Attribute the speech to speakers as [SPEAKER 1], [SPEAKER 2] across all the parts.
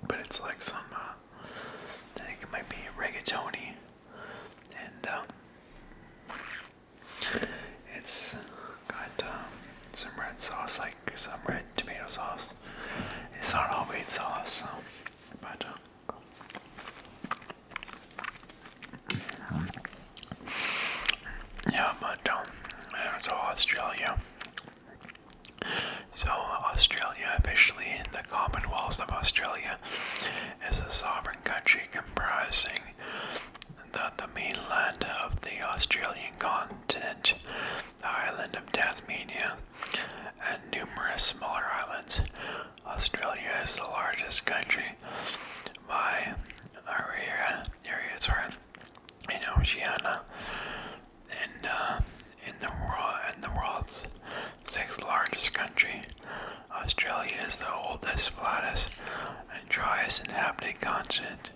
[SPEAKER 1] but it's like some, I think it might be rigatoni, and it's got some red sauce, like some red tomato sauce. It's not all wheat sauce, but yeah, but so Australia. So Australia, officially the Commonwealth of Australia, is a sovereign country comprising the mainland of the Australian continent, the island of Tasmania, and numerous smaller islands. Australia is the largest country by area in Oceania, and in the world's sixth largest country. Australia is the oldest, flattest, and driest inhabited continent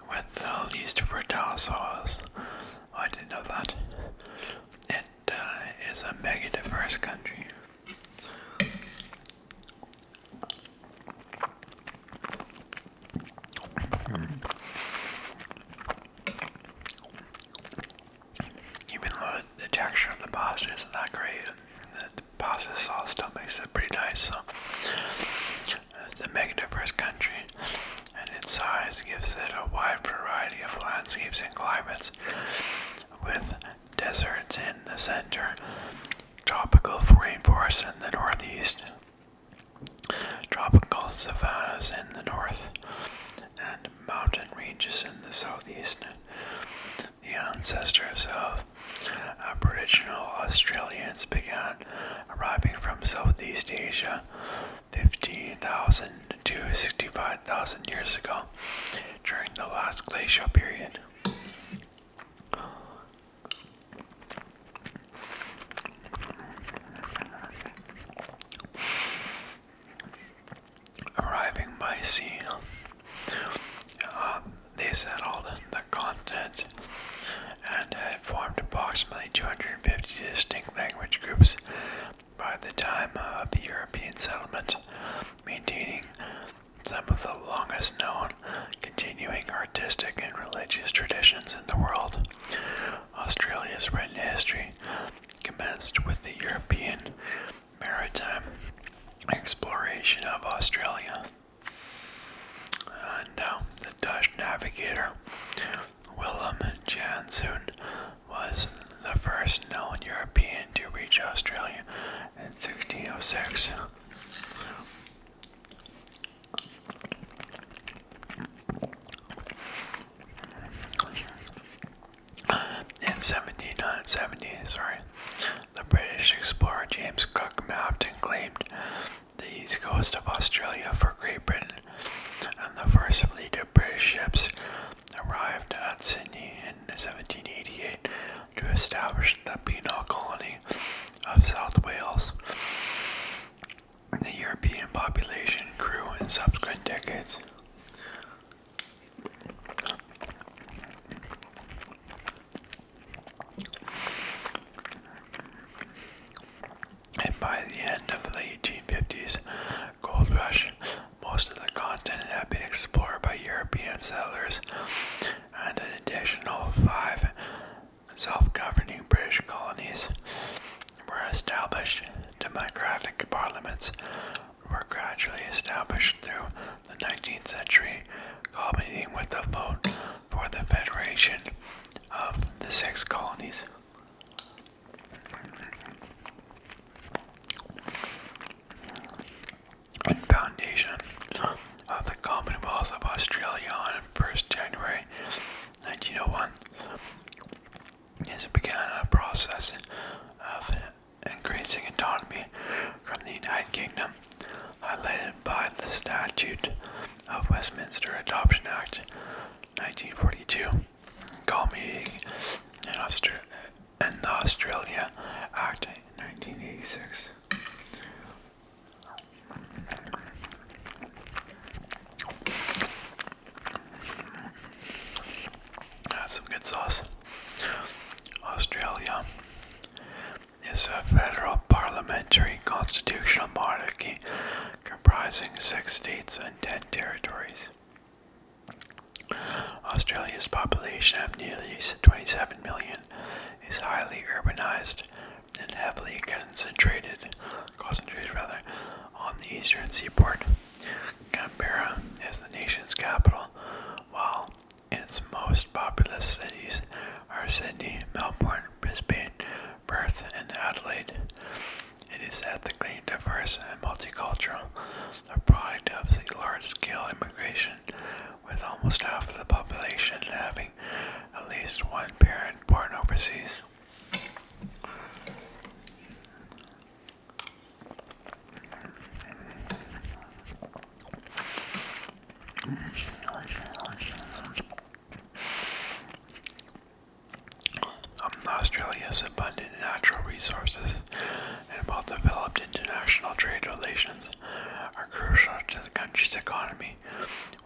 [SPEAKER 1] with the least fertile soils. I didn't know that. It is a mega diverse country. Even though the texture of the pasta isn't that great, the pasta sauce still makes it pretty nice. So it's a mega diverse country, and its size gives it a wide variety of landscapes and climates, with deserts in the center, tropical rainforests in the northeast, tropical savannas in the north, and mountain ranges in the southeast. The ancestors of Aboriginal Australians began arriving from Southeast Asia 15,000 to 65,000 years ago during the last glacial period. Arriving by sea, they settled the continent and had formed approximately 250 distinct language groups by the time of the European settlement, maintaining some of the longest known continuing artistic and religious traditions in the world. Australia's written history commenced with the European maritime exploration of Australia. And the Dutch navigator Willem Janszoon was the first known European to reach Australia in 1606. In 1770, the British explorer James Cook mapped and claimed the east coast of Australia for Great Britain, and the first fleet of British ships arrived at Sydney in 1788 to establish the penal colony of South Wales. The European population grew in subsequent decades. And by the end of the 1850s gold rush, most of the continent had been explored by European settlers, and an additional 5 self-governing British colonies were established. Democratic parliaments were gradually established through the 19th century, culminating with the vote for the federation of the 6 colonies. And foundation of the Commonwealth of Australia on 1st January 1901, it began a process of increasing autonomy from the United Kingdom, highlighted by the Statute of Westminster Adoption Act 1942, culminating in the Australia Act 1986. That's some good sauce. Australia is a federal parliamentary constitutional monarchy comprising 6 6 states and 10 territories. Australia's population of nearly 27 million is highly urbanized and heavily concentrated on the eastern seaboard. Canberra is the nation's capital, while its most populous cities are Sydney, Melbourne, Brisbane, Perth, and Adelaide. It is ethnically diverse and multicultural, a product of the large-scale immigration, with almost half of the population having at least one parent born overseas. Australia's abundant natural resources and well-developed international trade relations are crucial to the country's economy,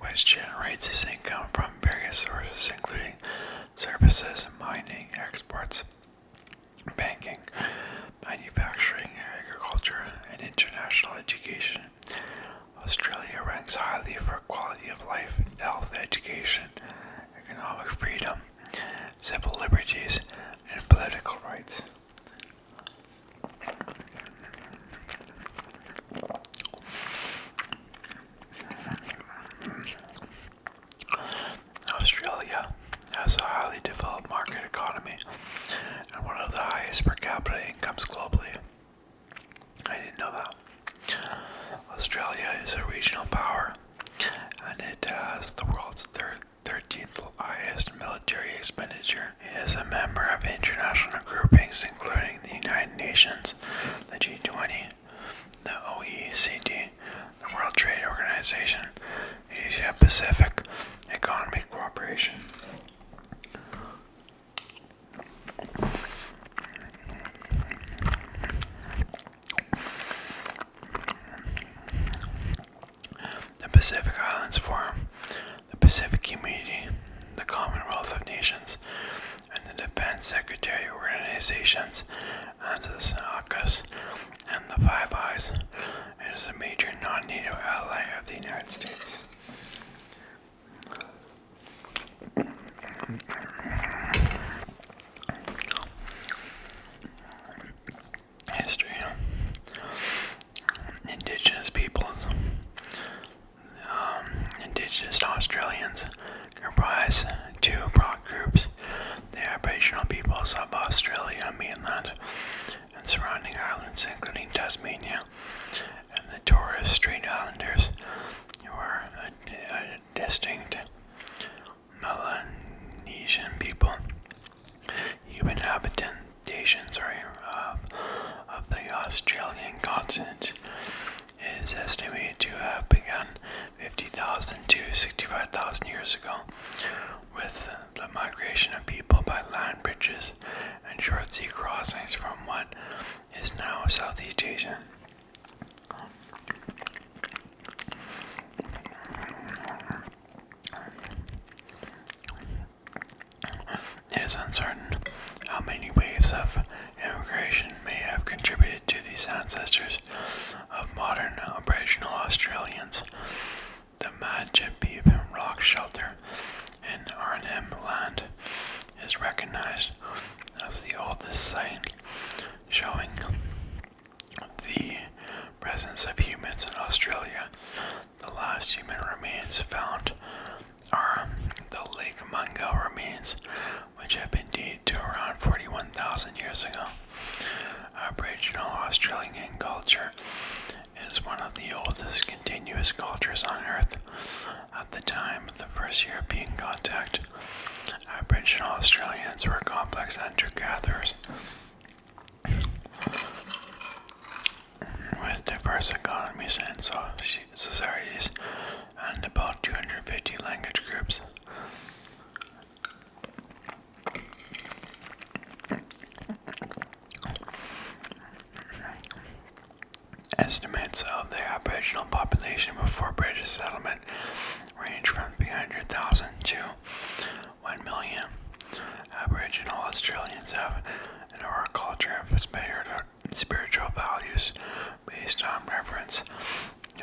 [SPEAKER 1] which generates its income from various sources including services, mining, exports, banking, manufacturing, agriculture, and international education. Australia ranks highly for quality of life, health, education, economic freedom, civil liberties, and political rights. Australia has a highly developed market economy and one of the highest per capita incomes globally. I didn't know that. Australia is a regional power, and it has the world's 13th highest military expenditure. It is a member of international groupings including the United Nations, the G20, the OECD, the World Trade Organization, Asia Pacific Economic Cooperation. The Pacific Islands Forum, the Pacific Community, the Commonwealth of Nations, and the Defense Secretary Organizations, ANZUS, AUKUS, and the Five Eyes. It is a major non-NATO ally of the United States. History. Indigenous peoples. Indigenous Australians comprise two broad groups: the Aboriginal peoples of Australia mainland and surrounding islands including Tasmania, and the Torres Strait Islanders, who are a distinct Melanesian people. Human habitations of the Australian continent is estimated to have begun 50,000 to 65,000 years ago, with the migration of people by land bridges and short sea crossings from what is now Southeast Asia. It is uncertain how many waves of immigration may have contributed to these ancestors of modern Aboriginal Australians. The Madjapeep rock shelter in Arnhem Land is recognized as the oldest site showing the presence of humans in Australia. The last human remains found are the Lake Mungo remains, which have been dated to around 41,000 years ago. Aboriginal Australian culture is one of the oldest continuous cultures on Earth. At the time of the first European contact, Aboriginal Australians were complex hunter-gatherers with diverse economies and societies and about 250 language groups. Estimates of the Aboriginal population before British settlement range from 300,000 to 1 million. Aboriginal Australians have an oral culture of spiritual values based on reverence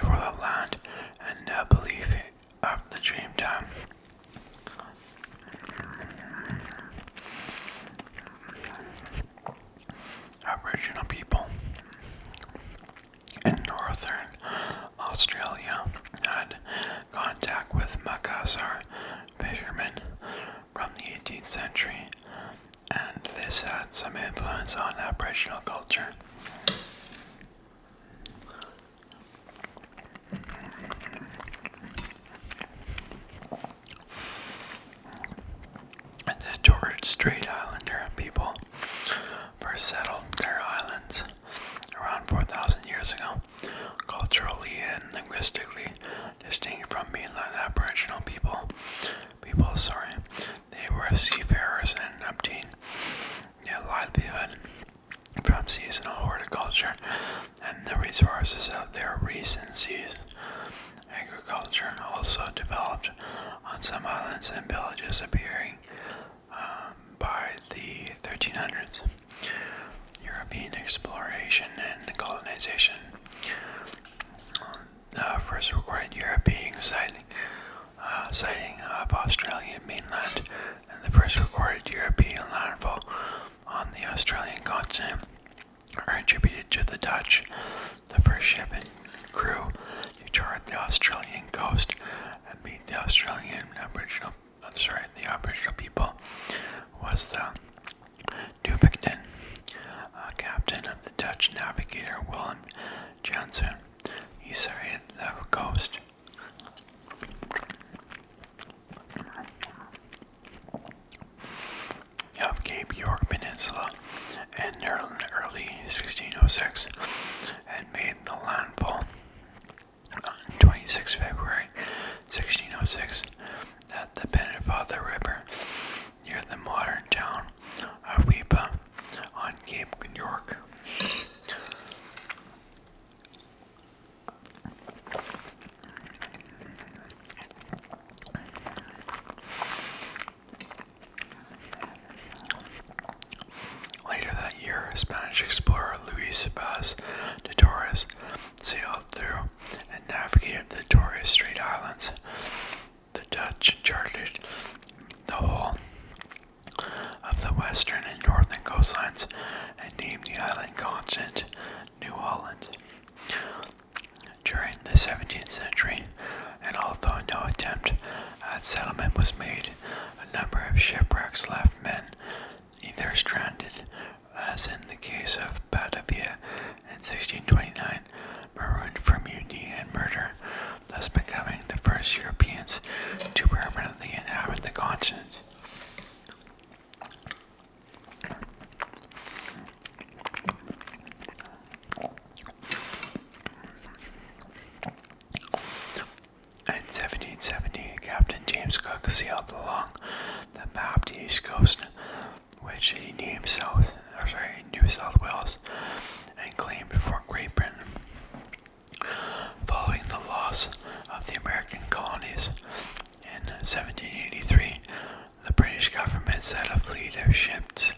[SPEAKER 1] for the land century, and this had some influence on Aboriginal culture. The Torres Strait Islander people first settled their islands around 4,000 years ago, culturally and linguistically distinct from mainland Aboriginal people. They were seafarers and obtained their livelihood from seasonal horticulture and the resources of their recent seas. Agriculture also developed on some islands and villages appearing by the 1300s. European exploration and colonization. The first recorded European sighting of Australian mainland and the first recorded European landfall on the Australian continent are attributed to the Dutch. The first ship and crew to chart the Australian coast and meet the Aboriginal people was the Duvington, captain of the Dutch navigator Willem Janssen. He sighted the coast of Cape York Peninsula in early 1606 and made the landfall on 26 February 1606 at the Pennefather River near the modern town of Weipa on Cape York. Later that year, Spanish explorer Luis Vaz de Torres sailed through and navigated the Torres Strait Islands. The Dutch charted the whole of the western and northern coastlines and named the island continent New Holland. During the 17th century, and although no attempt at settlement was made, a number of shipwrecks left men either stranded, as in the case of Batavia in 1629, marooned for mutiny and murder, thus becoming the first Europeans to permanently inhabit the continent. In 1770, Captain James Cook sailed along the mapped east coast, which he named New South Wales, and claimed Fort Great Britain. Following the loss of the American colonies in 1783, the British government sent a fleet of ships,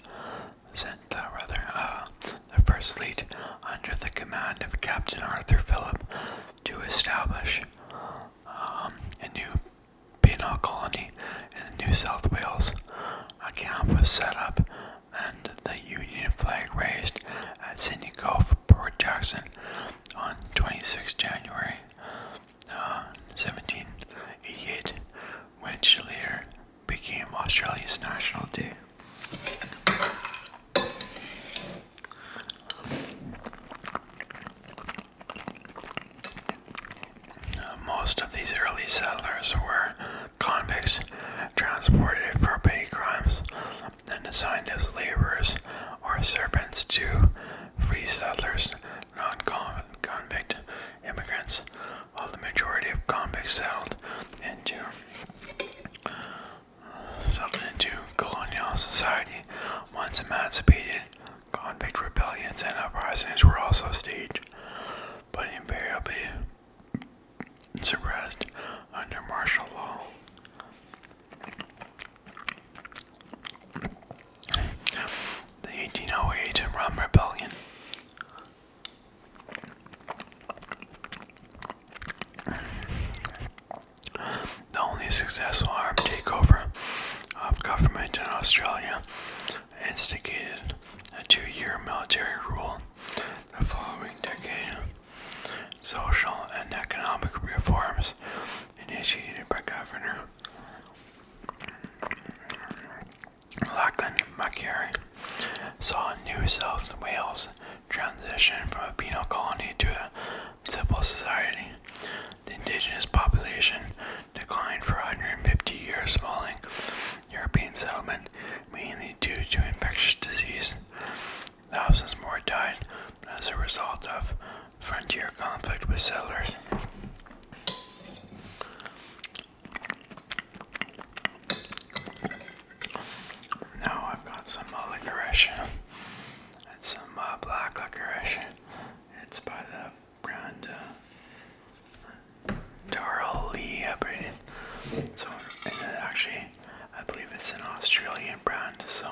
[SPEAKER 1] the first fleet under the command of Captain Arthur Phillip, to establish a new penal colony in New South Wales. A camp was set up and the Union flag raised at Sydney Cove, Port Jackson, on 26 January 1788, which later became Australia's National Day. Most of these early settlers were convicts transported for petty crimes and assigned as laborers or servants to free settlers, non-convict immigrants, while the majority of convicts settled into colonial society. Once emancipated, convict rebellions and uprisings were also staged, but invariably suppressed under martial law. The 1808 Rum Rebellion. The only successful armed takeover of government in Australia instigated a 2-year military rule. The following decade, social and economic reforms initiated by Governor New South Wales transitioned from a penal colony to a civil society. The indigenous population declined for 150 years following European settlement, mainly due to infectious disease. Thousands more died as a result of frontier conflict with settlers. Now I've got some liquorice. It's some black licorice. It's by the brand Darrell Lee operated. So, and actually, I believe it's an Australian brand. So,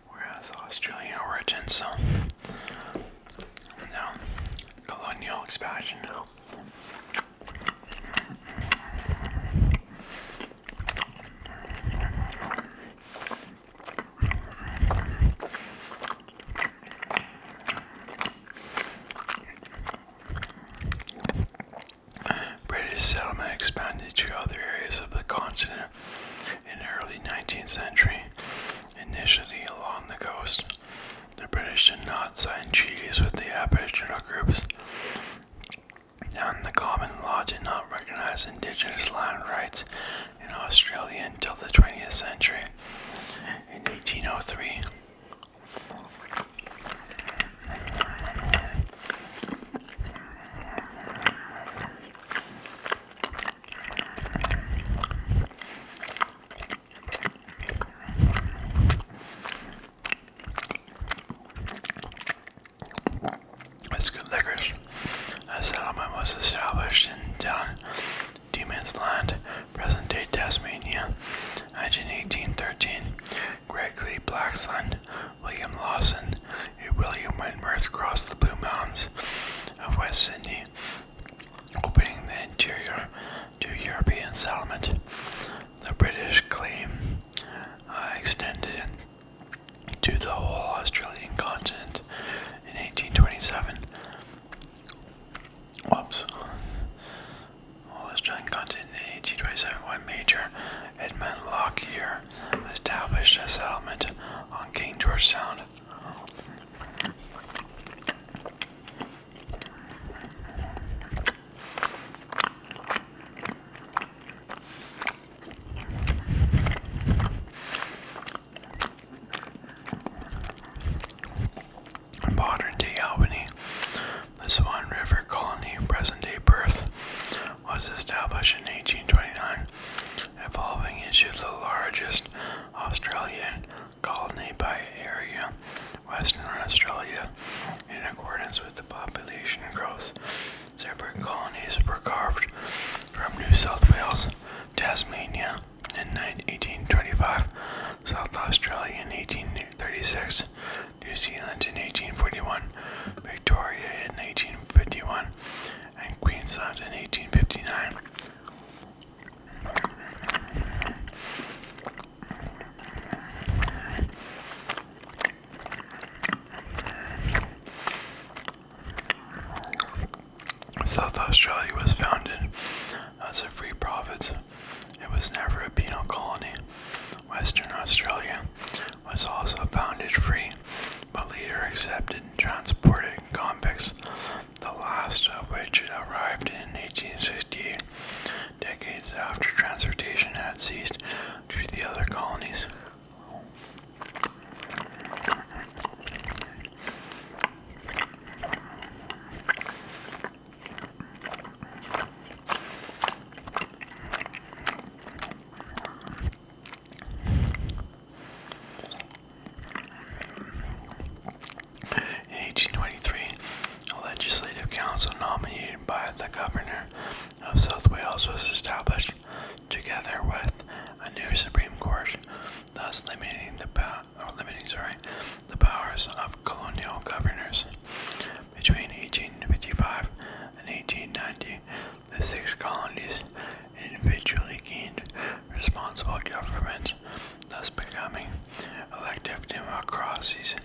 [SPEAKER 1] whereas Australian origin. So, now Colonial Expansion. British settlement expanded to other areas of the continent in the early 19th century, initially along the coast. The British did not sign treaties with the Aboriginal groups, and the common law did not recognize Indigenous land rights in Australia until the 20th century. In 1803, a settlement was established in Demon's Land, present-day Tasmania, and in 1813, Gregory Blaxland, William Lawson, and William Wentworth crossed the Blue Mountains of West Sydney, opening the interior to European settlement. The British claim extended to the whole Australian continent in 1827. Australian continent in 1827, when Major Edmund Lockyer established a settlement on King George Sound. Modern-day Albany, the Swan River Colony, present-day Perth, was established in 1829, evolving into the largest Australian colony by area, Western Australia, in accordance with the population growth. Separate colonies were carved from New South Wales, Tasmania in 1825, South Australia in 1836, New Zealand in 1841, Victoria in 1851, and Queensland in 1859. South Australia was founded as a free province. It was never a penal colony. Western Australia was also founded free, but later accepted and transported convicts, the last of which arrived in 1868, decades after transportation had ceased to the other colonies. In 1823, a legislative council nominated by the Governor of South Wales was established, together with a new Supreme Court, thus limiting the powers of colonial governors. Between 1855 and 1890, the 6 colonies individually gained responsible government, thus becoming elective democracies,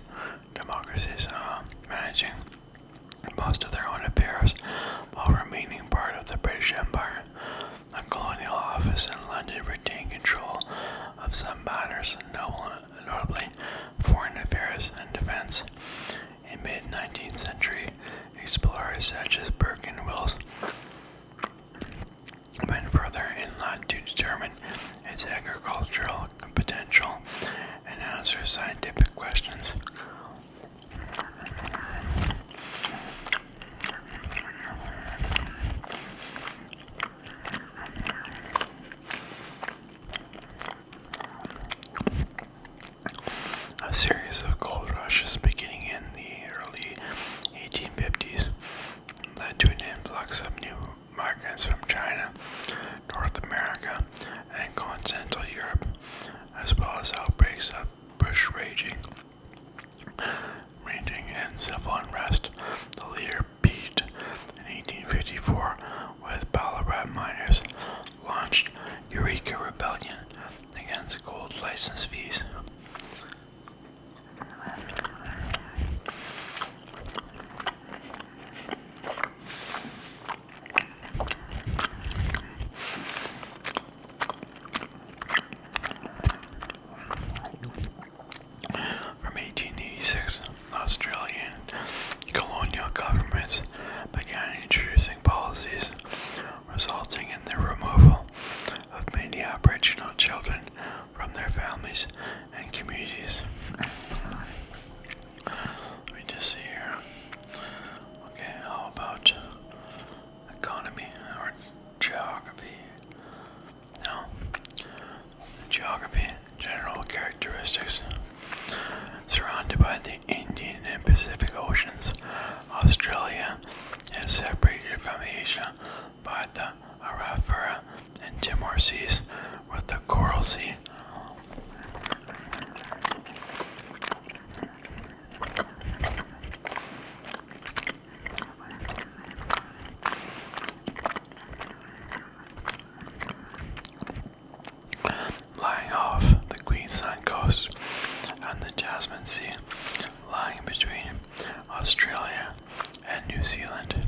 [SPEAKER 1] managing most of their own affairs while remaining part of the British Empire. The Colonial Office in London retained control of some matters, notably foreign affairs and defense. land to determine its agricultural potential and answer scientific questions. A series of gold rushes beginning in the early 1850s led to an influx of new migrants from China, North America, and continental Europe, as well as outbreaks of bush raging and civil unrest. The later peaked in 1854 with Ballarat miners launched Eureka Rebellion against gold license fees. From 1886, Australian colonial governments began introducing policies resulting in the removal of many Aboriginal children from their families and communities. Let me just see here. Okay, how about economy or geography? No. Geography, general characteristics. Surrounded by the Indian and Pacific Oceans, Australia is separated from Asia by the Arafura and Timor Seas with the Coral Sea. Lying off the Queensland coast and the Tasman Sea, lying between Australia and New Zealand,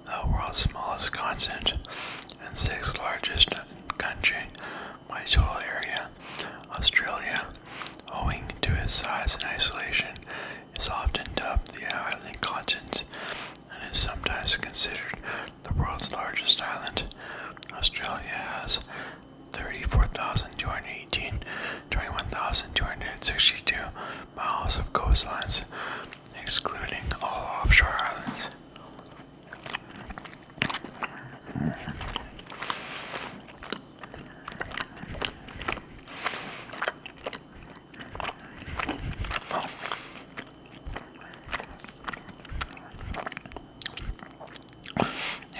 [SPEAKER 1] the world's smallest continent and sixth largest country by total area. Australia, owing to its size and isolation, is often dubbed the island continent and is sometimes considered the world's largest island. Australia has 34,218, 21,262 miles of coastlines, excluding all offshore islands.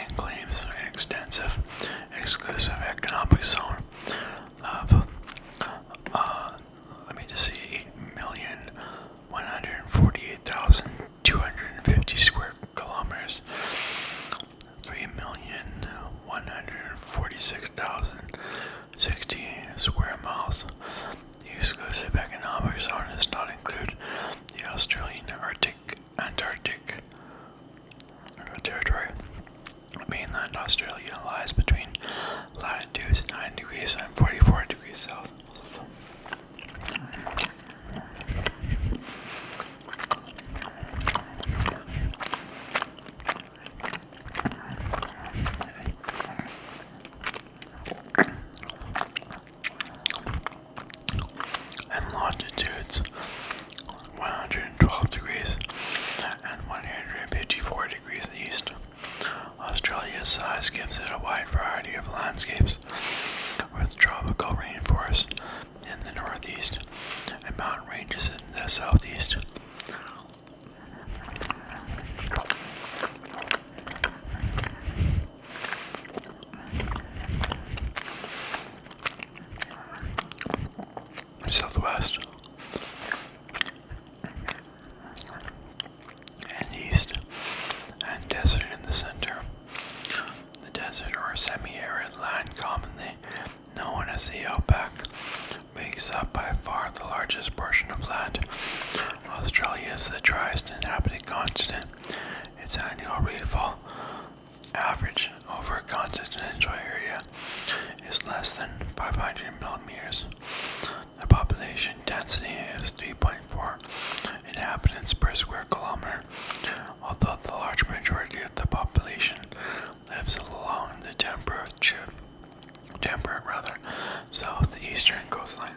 [SPEAKER 1] It claims an extensive, exclusive economic zone of 8,148,250 square kilometers, 3,146,060 square miles. The exclusive economic zone does not include the Australian Antarctic territory. Mainland Australia lies between latitudes 9 degrees and 44 degrees south. And longitudes 112 degrees and 154 degrees east. Australia's size gives it a wide variety of landscapes, with tropical rainforest in the northeast and mountain ranges in the southeast. Southwest and east, and desert in the center. The desert, or semi-arid land commonly known as the outback, makes up by far the largest portion of land. Australia is the driest inhabited continent. Its annual rainfall average over a continental area is less than 500 millimeters. The population density is 3.4 inhabitants per square kilometer, although the large majority of the population lives along the temperate southeastern coastline.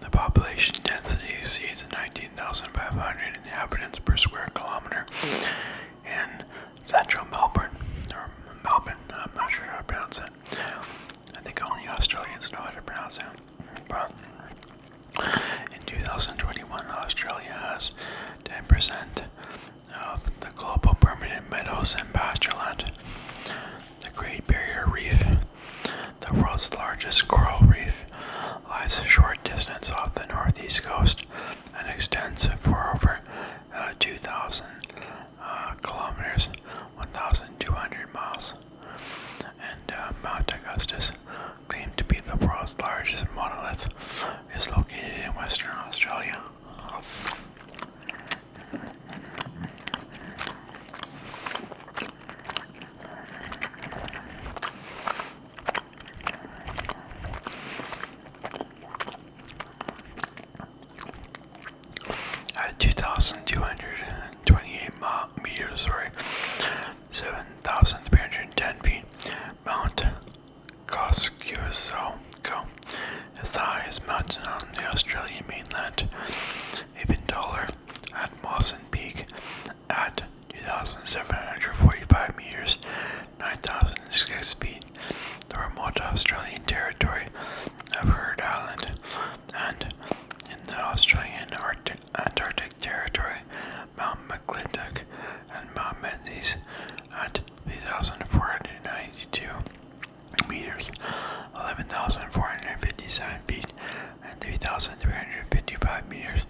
[SPEAKER 1] The population density exceeds 19,500 inhabitants per square kilometer in central Melbourne, or Melbourne, I'm not sure how to pronounce it. I think only Australians know how to pronounce it. But in 2021, Australia has 10% of the global permanent meadows and pastureland. The Great Barrier Reef, the world's largest coral reef, lies a short distance off the northeast coast and extends for over 2,000 kilometers, 1,200 miles. And Mount Augustus, claimed to be the world's largest monolith, is located in Western Australia. At 2,228 meters, 7,310 feet, Mount Kosciuszko is the highest mountain on the Australian mainland, even taller at Mawson Peak at 2,745 meters, 9,006 feet, the remote Australian territory of Heard Island, and in the Australian Antarctic territory, Mount McClintock and Mount Menzies at 3,492 meters, 11,457 feet, and 3,355 meters,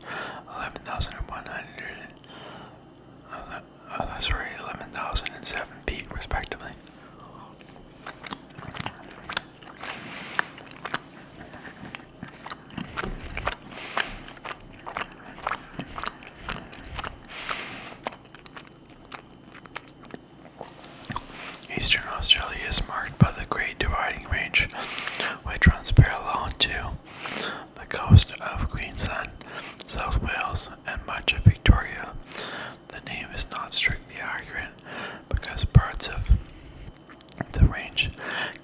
[SPEAKER 1] 11,007 feet, respectively. Eastern Australia is marked by the Great Dividing Range, which runs parallel to the coast of Queensland, South Wales, and much of Victoria. The name is not strictly accurate because parts of the range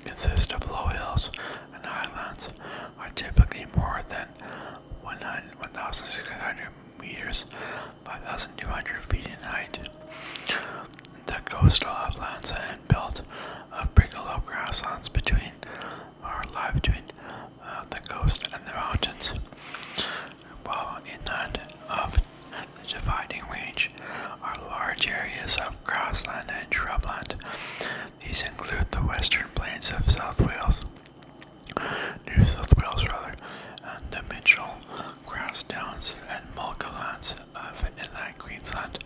[SPEAKER 1] consist of low hills and highlands, are typically more than 1,600 meters, 5,200 feet in height. The coastal uplands and belt of brigalow grasslands lie between the coast and the mountains, while inland of the dividing range are large areas of grassland and shrubland. These include the western plains of New South Wales, and the Mitchell grass downs and mulga lands of inland Queensland.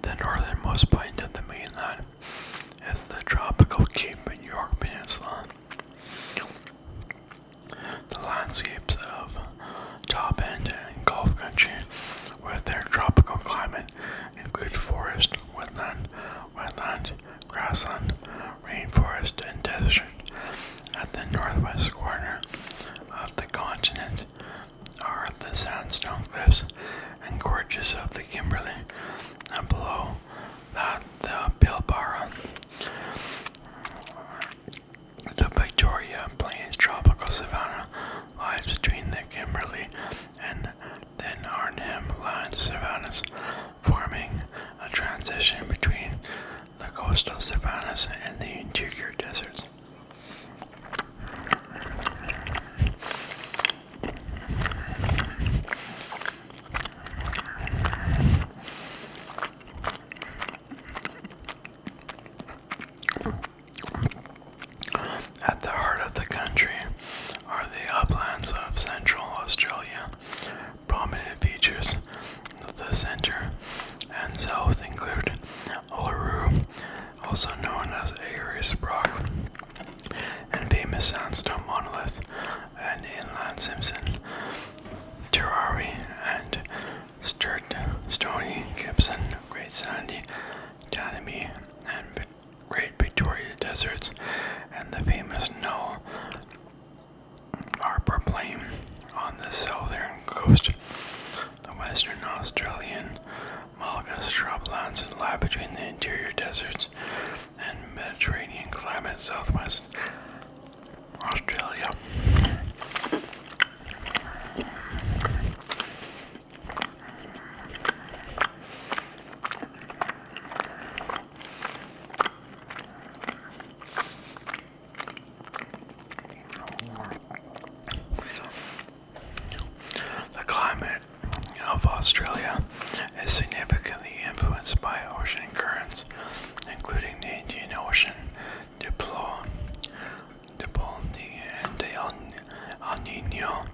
[SPEAKER 1] The northernmost point of the mainland is the tropical Cape York Peninsula. The landscapes of Top End and Gulf Country, with their tropical climate, include forest, wetland, grassland, rainforest, and desert. At the northwest corner of the continent are the sandstone cliffs and gorges of the Kimberley, and below that the Pilbara. The Victoria Plains tropical savanna lies between the Kimberley and then Arnhem Land savannas, forming a transition between the coastal savannas and the interior deserts. At the heart of the country are the uplands of Central Australia. Prominent features of the centre and south include Uluru, also known as Ayers Rock, famous sandstone monolith, and inland Simpson, Terrari, and Stony, Gibson, Great Sandy, Autonomy, and Great Victoria deserts, and the famous No Arbor Plain on the southern coast. The Western Australian Malgus shrublands lie between the interior deserts and Mediterranean climate southwest Australia. The climate of Australia is significantly influenced by ocean currents, including the Indian Ocean, Diplo, and the El Nino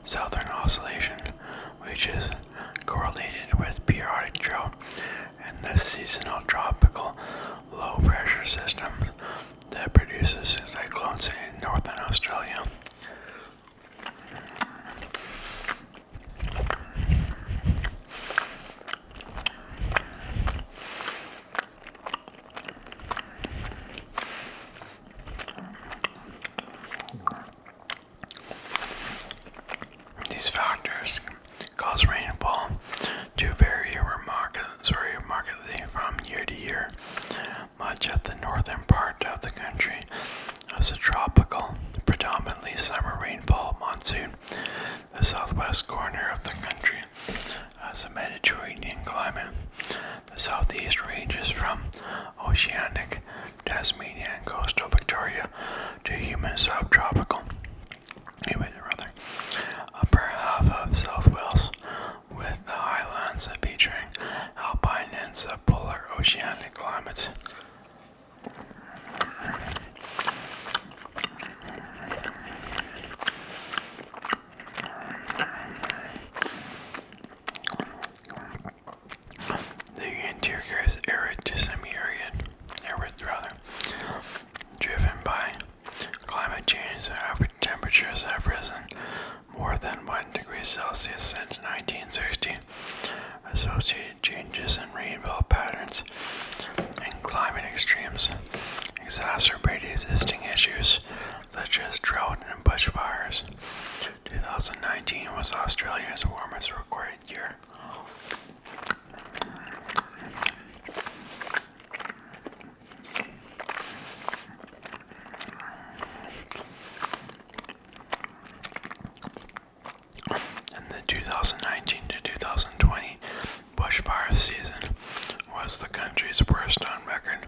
[SPEAKER 1] Southern Oscillation, which is correlated with periodic drought, and the seasonal tropical low pressure systems that produces cyclones in northern Australia. These factors cause rainfall to vary remarkably from year to year. Much of the northern part of the country has a tropical, predominantly summer rainfall monsoon. The southwest corner of the country has a Mediterranean climate. The southeast ranges from oceanic Tasmania and coastal Victoria to humid subtropical. Upper half of South Wales, with the highlands featuring alpine and subpolar oceanic climates. The interior is arid to semi-arid, driven by climate change. Average temperatures have risen more than 1 degree Celsius since 1960. Associated changes in rainfall patterns and climate extremes exacerbate existing issues such as drought and bushfires. 2019 was Australia's warmest recorded year. In the 2019 to 2020 bushfire season was the country's worst on record.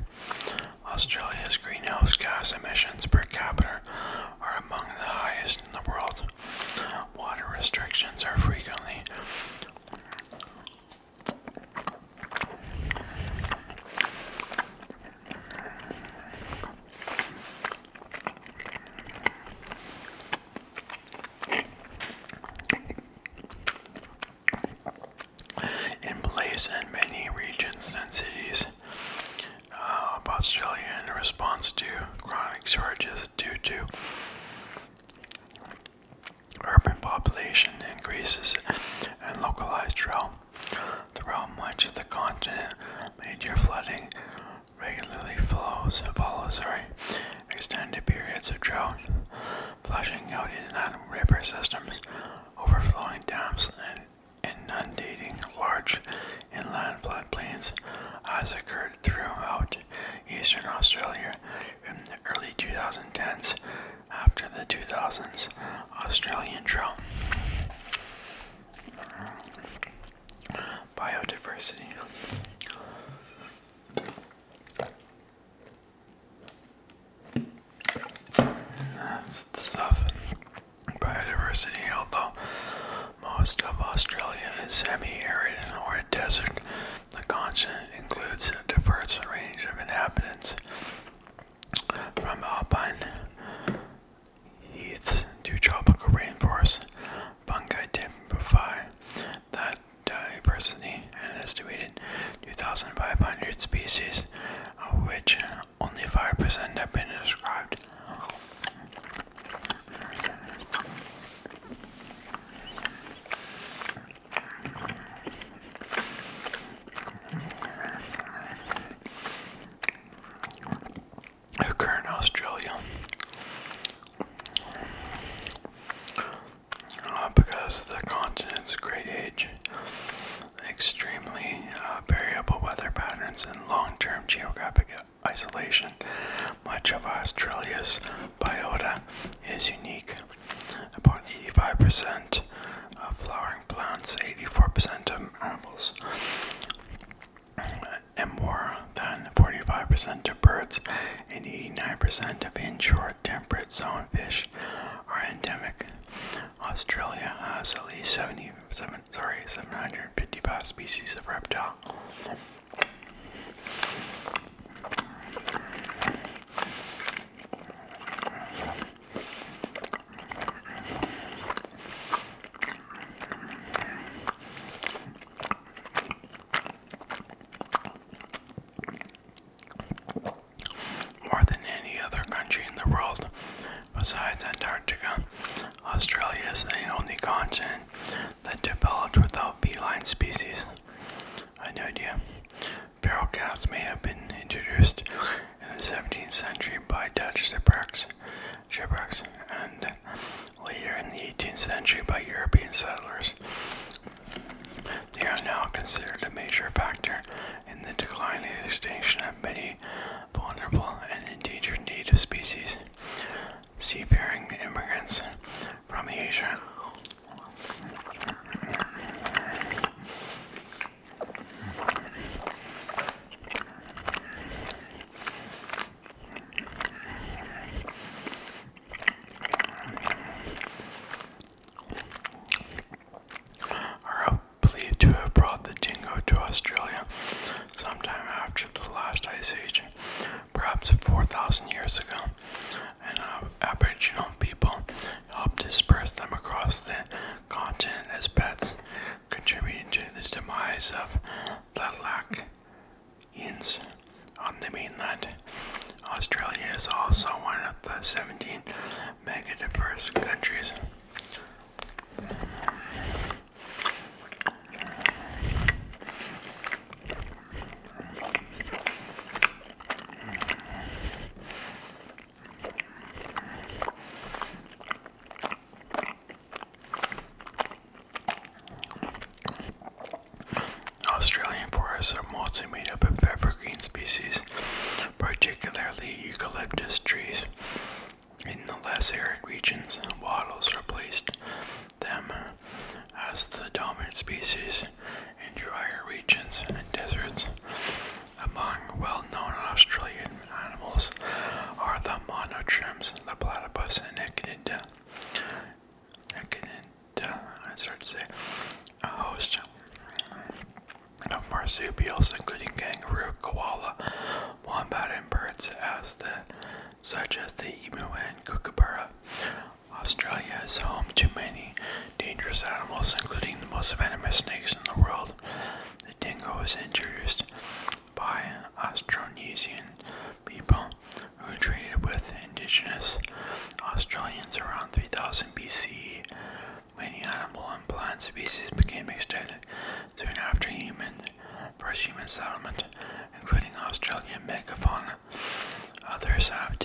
[SPEAKER 1] Australia's greenhouse gas emissions per capita are among the highest in the world. Water restrictions are frequently in place in many regions and cities of Australia in response to chronic shortages due to urban population increases and localized drought. Throughout much of the continent, major flooding regularly follows extended periods of drought, flushing out inland river systems, overflowing dams, and inundating large inland floodplains, has occurred throughout eastern Australia in the early 2010s after the 2000s Australian drought. Biodiversity. That's the stuff. Biodiversity, although most of Australia is semi-arid or a desert, the continent includes a diverse range of inhabitants, from alpine heaths to tropical rainforests. Fungi typify that diversity, an estimated 2,500 species, of which only 5% have been described. much of Australia's biota is unique. About 85% of flowering plants, 84% of mammals, and more than 45% of birds and 89% of inshore temperate zone fish are endemic. Australia has at least 755 species of reptile. More than any other country in the world, besides Antarctica, Australia is the only continent that developed without feline species. I had no idea. Feral cats may have been introduced in the 17th century by Dutch shipwrecks, and later in the 18th century by European settlers. They are now considered a major factor in the decline and extinction of many vulnerable and endangered native species. Seafaring immigrants from Asia are believed to have brought the dingo to Australia sometime after the last ice age, perhaps 4,000 years ago, and Aboriginal people helped disperse them across the continent as pets, contributing to the demise of Latlakians on the mainland. Australia is also one of the 17 megadiverse countries. Australian forests are mostly made up of evergreen species, particularly eucalyptus trees. In the less arid regions, wattles replaced them as the dominant species. In drier regions and deserts, among well-known Australian animals are the monotremes, the platypus, and echinida. A host of marsupials, including kangaroo, koala, wombat, and birds, such as the emu and kookaburra. Australia is home to many dangerous animals, including the most venomous snakes in the world. The dingo was introduced by Austronesian people who traded with indigenous Australians around 3000 BCE. Many animal and plant species became extinct soon after first human settlement, including Australian megafauna. Others have